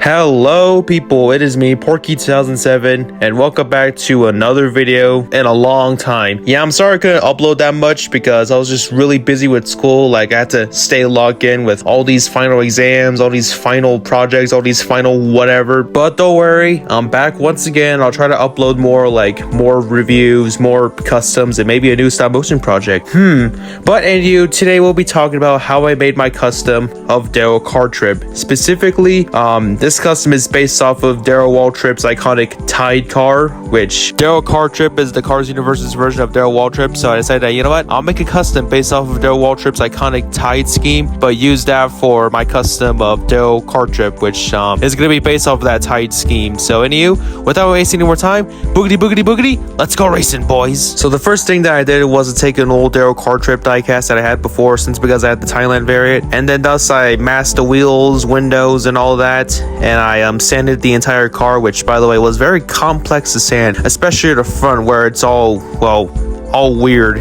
Hello people, it is me, Porky2007, and welcome back to another video in a long time. Yeah, I'm sorry I couldn't upload that much because I was just really busy with school. Like, I had to stay logged in with all these final exams, all these final projects, all these final whatever. But don't worry, I'm back once again. I'll try to upload more reviews, more customs, and maybe a new stop motion project. But anyway, today we'll be talking about how I made my custom of Darrell Cartrip. Specifically, this custom is based off of Darrell Waltrip's iconic Tide car, which Darrell Cartrip is the Cars Universe's version of Darrell Waltrip. So I decided that, you know what, I'll make a custom based off of Darrell Waltrip's iconic Tide scheme, but use that for my custom of Darrell Cartrip, which is going to be based off of that Tide scheme. So anywho, without wasting any more time, boogity boogity boogity, let's go racing, boys. So the first thing that I did was to take an old Darrell Cartrip diecast that I had before, because I had the Thailand variant, and then thus I masked the wheels, windows, and all that, and I sanded the entire car, which by the way was very complex to sand, especially the front where it's all weird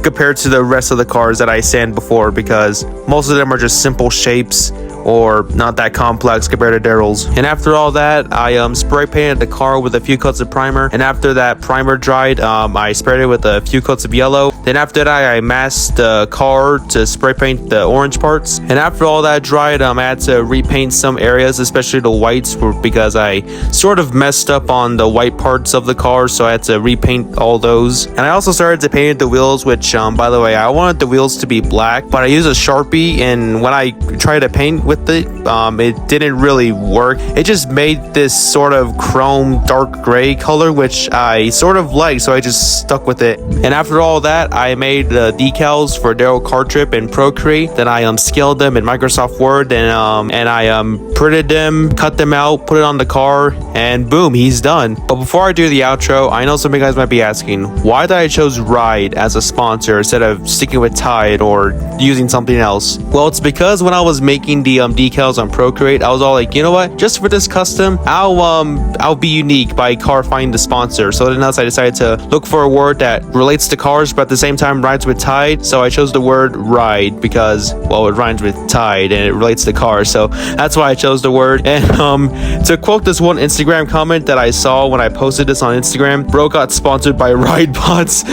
compared to the rest of the cars that I sand before, because most of them are just simple shapes or not that complex compared to Darrell's. And after all that, I spray painted the car with a few coats of primer, and after that primer dried, I sprayed it with a few coats of yellow. Then after that, I masked the car to spray paint the orange parts, and after all that dried, I had to repaint some areas, especially the whites, because I sort of messed up on the white parts of the car, so I had to repaint all those. And I also started to paint the wheels, which by the way, I wanted the wheels to be black, but I used a Sharpie, and when I tried to paint with it didn't really work. It just made this sort of chrome dark gray color, which I sort of liked, so I just stuck with it. And after all that, I made the decals for Darrell Cartrip in Procreate. Then I scaled them in Microsoft Word, and I printed them, cut them out, put it on the car, and boom, he's done. But before I do the outro, I know some of you guys might be asking why did I chose Ride as a sponsor instead of sticking with Tide or using something else. Well, it's because when I was making the decals on Procreate, I was all like, you know what, just for this custom, I'll be unique by car finding the sponsor. So then I decided to look for a word that relates to cars but at the same time rhymes with Tide. So I chose the word ride because, well, it rhymes with Tide and it relates to cars, so that's why I chose the word. And to quote this one Instagram comment that I saw when I posted this on Instagram, bro got sponsored by Ride Pods.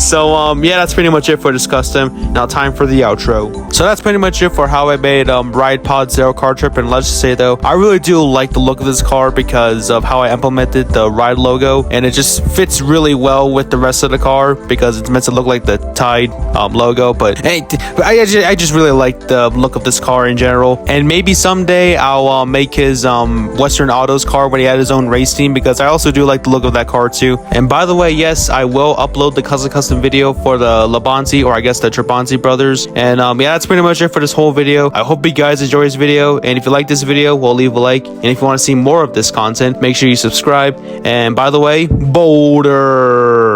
So yeah, that's pretty much it for this custom. Now time for the outro. So that's pretty much it for how I made Ride Pods Darrell Cartrip. And let's just say though, I really do like the look of this car because of how I implemented the Ride logo, and it just fits really well with the rest of the car because it's meant to look like the Tide logo. But hey, I just really like the look of this car in general, and maybe someday I'll make his Western Autos car when he had his own race team, because I also do like the look of that car too. And by the way, yes, I will upload the custom video for the Labonzi, or I guess the Trabonzi brothers. And yeah, that's pretty much it for this whole video. I hope you guys enjoy this video, and if you like this video, well, leave a like, and if you want to see more of this content, make sure you subscribe. And by the way, Boulder.